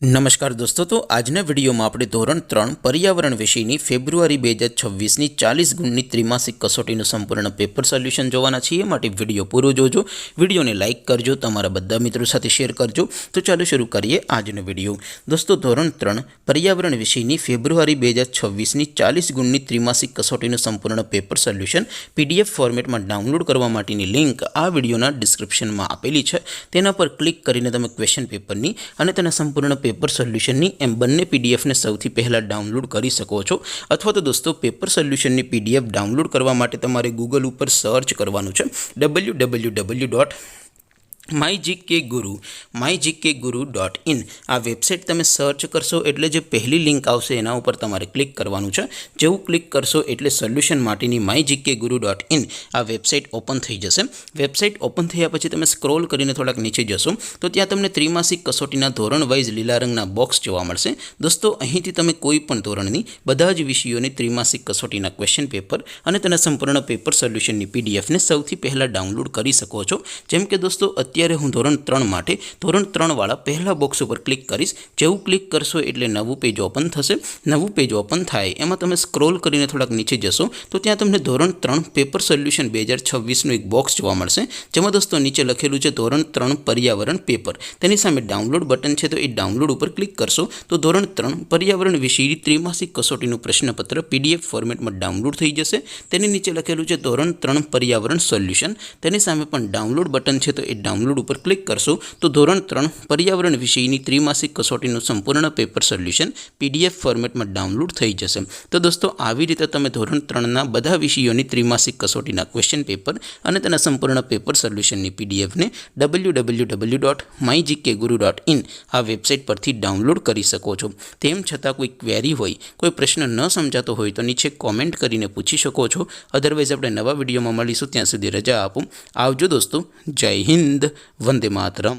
નમસ્કાર દોસ્તો, તો આજના વિડીયોમાં આપણે ધોરણ 3 પર્યાવરણ વિષયની ફેબ્રુઆરી 2026ની 40 ગુણની ત્રિમાસિક કસોટીનું સંપૂર્ણ પેપર સોલ્યુશન જોવાના છીએ. માટે વિડીયો પૂરો જોજો, વિડીયોને લાઇક કરજો, તમારા બધા મિત્રો સાથે શેર કરજો. તો ચાલો શરૂ કરીએ આજનો વિડીયો. દોસ્તો, ધોરણ 3 પર્યાવરણ વિષયની ફેબ્રુઆરી 2026ની 40 ગુણની ત્રિમાસિક કસોટીનું સંપૂર્ણ પેપર સોલ્યુશન PDF ફોર્મેટમાં ડાઉનલોડ કરવા માટેની લિંક આ વિડીયોના ડિસ્ક્રિપ્શનમાં આપેલી છે. તેના પર ક્લિક કરીને તમે ક્વેશ્ચન પેપરની અને તેના સંપૂર્ણ પેપર સોલ્યુશનની એમ બંને PDFને સૌથી પહેલાં ડાઉનલોડ કરી શકો છો. અથવા તો દોસ્તો, પેપર સોલ્યુશનની PDF ડાઉનલોડ કરવા માટે તમારે ગૂગલ ઉપર સર્ચ કરવાનું છે www.mygkguru.in. આ વેબસાઇટ તમે સર્ચ કરશો એટલે જે પહેલી લિંક આવશે એના ઉપર તમારે ક્લિક કરવાનું છે. જેવું ક્લિક કરશો એટલે સોલ્યુશન માટેની mygkguru.in આ વેબસાઇટ ઓપન થઈ જશે. વેબસાઇટ ઓપન થયા પછી તમે સ્ક્રોલ કરીને થોડાક નીચે જશો તો ત્યાં તમને ત્રિમાસિક કસોટીના ધોરણ વાઇઝ લીલા રંગના બોક્સ જોવા મળશે. દોસ્તો, અહીંથી તમે કોઈ પણ ધોરણની બધા જ વિષયોની ત્રિમાસિક કસોટીના ક્વેશ્ચન પેપર અને તેના સંપૂર્ણ પેપર સોલ્યુશનની PDFને સૌથી પહેલાં ડાઉનલોડ કરી શકો છો. જેમ કે દોસ્તો, અત્યારે હું ધોરણ 3 માટે ધોરણ 3 વાળા પહેલા બોક્સ ઉપર ક્લિક કરીશ. જેવું ક્લિક કરશો એટલે નવું પેજ ઓપન થશે. નવું પેજ ઓપન થાય એમાં તમે સ્ક્રોલ કરીને થોડાક નીચે જશો તો ત્યાં તમને ધોરણ 3 પેપર સોલ્યુશન 2026નું એક બોક્સ જોવા મળશે. જેમાં દોસ્તો નીચે લખેલું છે ધોરણ 3 પર્યાવરણ પેપર. તેની સામે ડાઉનલોડ બટન છે, તો એ ડાઉનલોડ ઉપર ક્લિક કરશો તો ધોરણ 3 પર્યાવરણ વિષયની ત્રિમાસિક કસોટીનું પ્રશ્નપત્ર PDF ફોર્મેટમાં ડાઉનલોડ થઈ જશે. તેની નીચે લખેલું છે ધોરણ 3 પર્યાવરણ સોલ્યુશન. તેની સામે પણ ડાઉનલોડ બટન છે, તો એ ડાઉનલોડ ઉપર ક્લિક કરશો તો ધોરણ 3 પર્યાવરણ વિષયની ત્રિમાસિક કસોટીનું સંપૂર્ણ પેપર સોલ્યુશન PDF ફોર્મેટમાં ડાઉનલોડ થઈ જશે. તો દોસ્તો, આવી રીતે તમે ધોરણ 3ના બધા વિષયોની ત્રિમાસિક કસોટીના ક્વેશ્ચન પેપર અને તેના સંપૂર્ણ પેપર સોલ્યુશનની PDFને www.mygkguru.in આ વેબસાઇટ પરથી ડાઉનલોડ કરી શકો છો. તેમ છતાં કોઈ ક્વેરી હોય, કોઈ પ્રશ્ન ન સમજાતો હોય તો નીચે કોમેન્ટ કરીને પૂછી શકો છો. અધરવાઇઝ આપણે નવા વિડીયોમાં મળીશું. ત્યાં સુધી રજા આપો. આવજો દોસ્તો. જય હિન્દ. વંદે માતરમ.